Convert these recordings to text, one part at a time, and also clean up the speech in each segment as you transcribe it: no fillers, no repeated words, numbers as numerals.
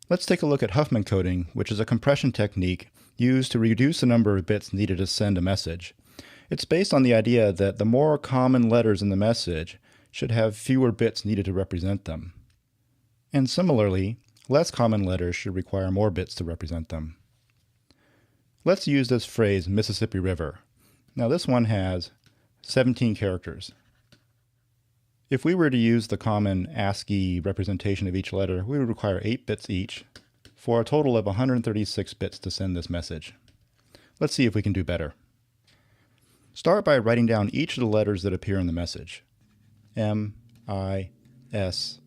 Let's take a look at Huffman coding, which is a compression technique used to reduce the number of bits needed to send a message. It's based on the idea that the more common letters in the message should have fewer bits needed to represent them. And similarly, less common letters should require more bits to represent them. Let's use this phrase, Mississippi River. Now this one has 17 characters. If we were to use the common ASCII representation of each letter, we would require 8 bits each, for a total of 136 bits to send this message. Let's see if we can do better. Start by writing down each of the letters that appear in the message. M, I, S,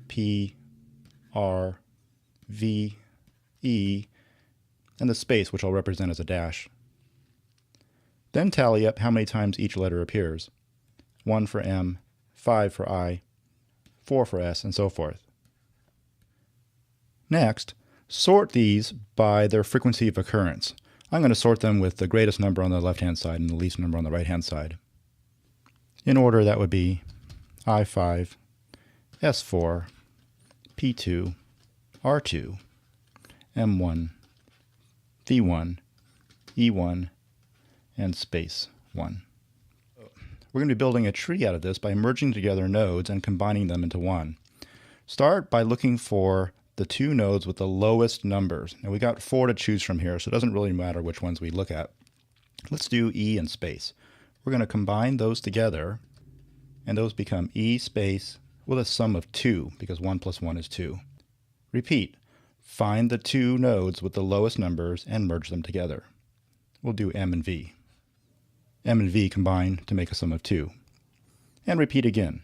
P, R, V, E, and the space, which I'll represent as a dash. Then tally up how many times each letter appears. 1 for M, 5 for I, 4 for S, and so forth. Next, sort these by their frequency of occurrence. I'm going to sort them with the greatest number on the left-hand side and the least number on the right-hand side. In order, that would be I5, S4, P2, R2, M1, V1, E1, and space 1. We're going to be building a tree out of this by merging together nodes and combining them into one. Start by looking for the two nodes with the lowest numbers. Now we got 4 to choose from here, so it doesn't really matter which ones we look at. Let's do E and space. We're going to combine those together, and those become E space with a sum of 2, because 1 plus 1 is 2. Repeat. Find the two nodes with the lowest numbers and merge them together. We'll do M and V. M and V combine to make a sum of 2. And repeat again.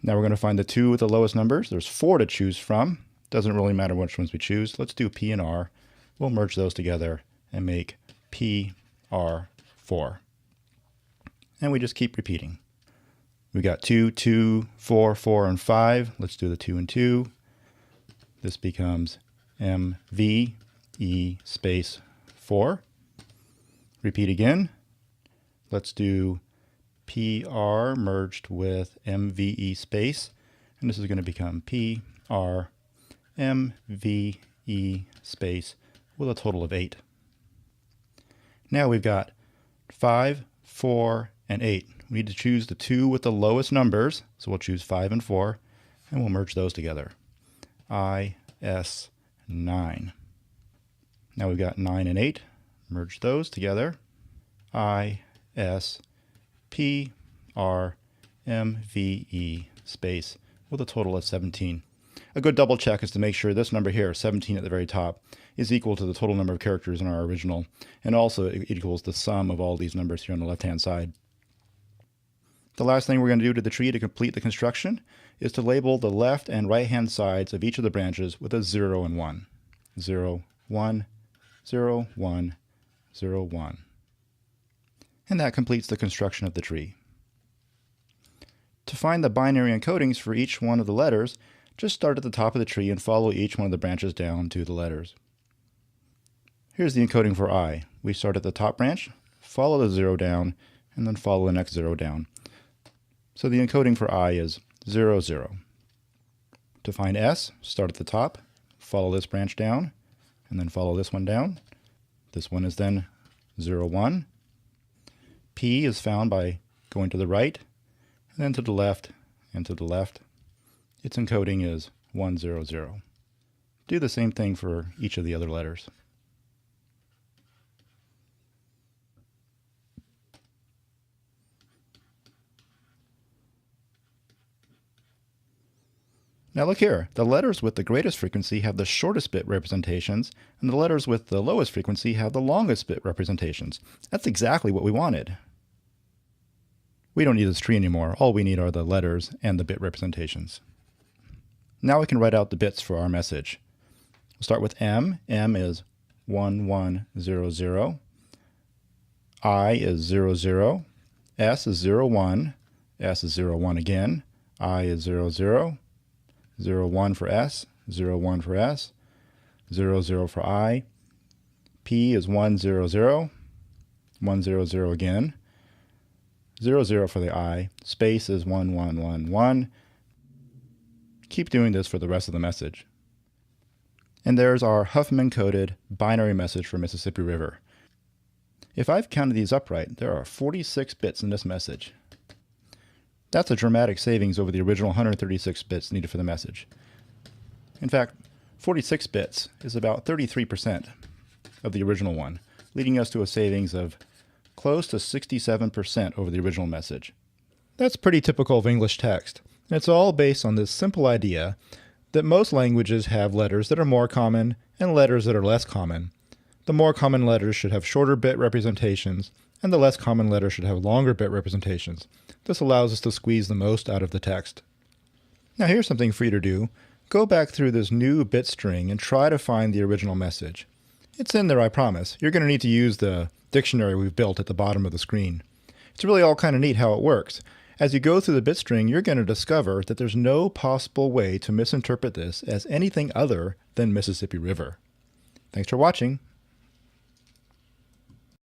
Now we're going to find the two with the lowest numbers. There's 4 to choose from. Doesn't really matter which ones we choose. Let's do P and R. We'll merge those together and make P, R, 4. And we just keep repeating. We got 2, 2, 4, 4, and 5. Let's do the 2 and 2. This becomes M, V, E, space, 4. Repeat again. Let's do PR merged with MVE space, and this is going to become PR MVE space with a total of 8. Now we've got 5, 4, and 8. We need to choose the two with the lowest numbers, so we'll choose 5 and 4, and we'll merge those together. I, S, 9. Now we've got 9 and 8. Merge those together. I, S, P, R, M, V, E, space, with a total of 17. A good double check is to make sure this number here, 17 at the very top, is equal to the total number of characters in our original, and also it equals the sum of all these numbers here on the left-hand side. The last thing we're going to do to the tree to complete the construction is to label the left and right-hand sides of each of the branches with a 0 and 1. 0, 1, 0, 1, 0, 1. And that completes the construction of the tree. To find the binary encodings for each one of the letters, just start at the top of the tree and follow each one of the branches down to the letters. Here's the encoding for I. We start at the top branch, follow the 0 down, and then follow the next 0 down. So the encoding for I is 0, 0. To find S, start at the top, follow this branch down, and then follow this one down. This one is then 0, 1. P is found by going to the right, and then to the left, and to the left. Its encoding is 1, 0, 0. Do the same thing for each of the other letters. Now look here, the letters with the greatest frequency have the shortest bit representations, and the letters with the lowest frequency have the longest bit representations. That's exactly what we wanted. We don't need this tree anymore. All we need are the letters and the bit representations. Now we can write out the bits for our message. We'll start with M. M is 1, 1, 0, 0. I is 0, 0. S is 0, 1. S is 0, 1 again. I is 0, 0. 0, 1 for S, 0, 1 for S, 0, 0 for I. P is 1, 0, 0, 1, 0, 0 again, 0, 0 for the I. Space is 1, 1, 1, 1. Keep doing this for the rest of the message. And there's our Huffman-coded binary message for Mississippi River. If I've counted these up right, there are 46 bits in this message. That's a dramatic savings over the original 136 bits needed for the message. In fact, 46 bits is about 33% of the original one, leading us to a savings of close to 67% over the original message. That's pretty typical of English text, and it's all based on this simple idea that most languages have letters that are more common and letters that are less common. The more common letters should have shorter bit representations, and the less common letters should have longer bit representations. This allows us to squeeze the most out of the text. Now here's something for you to do. Go back through this new bit string and try to find the original message. It's in there, I promise. You're going to need to use the dictionary we've built at the bottom of the screen. It's really all kind of neat how it works. As you go through the bit string, you're going to discover that there's no possible way to misinterpret this as anything other than Mississippi River. Thanks for watching.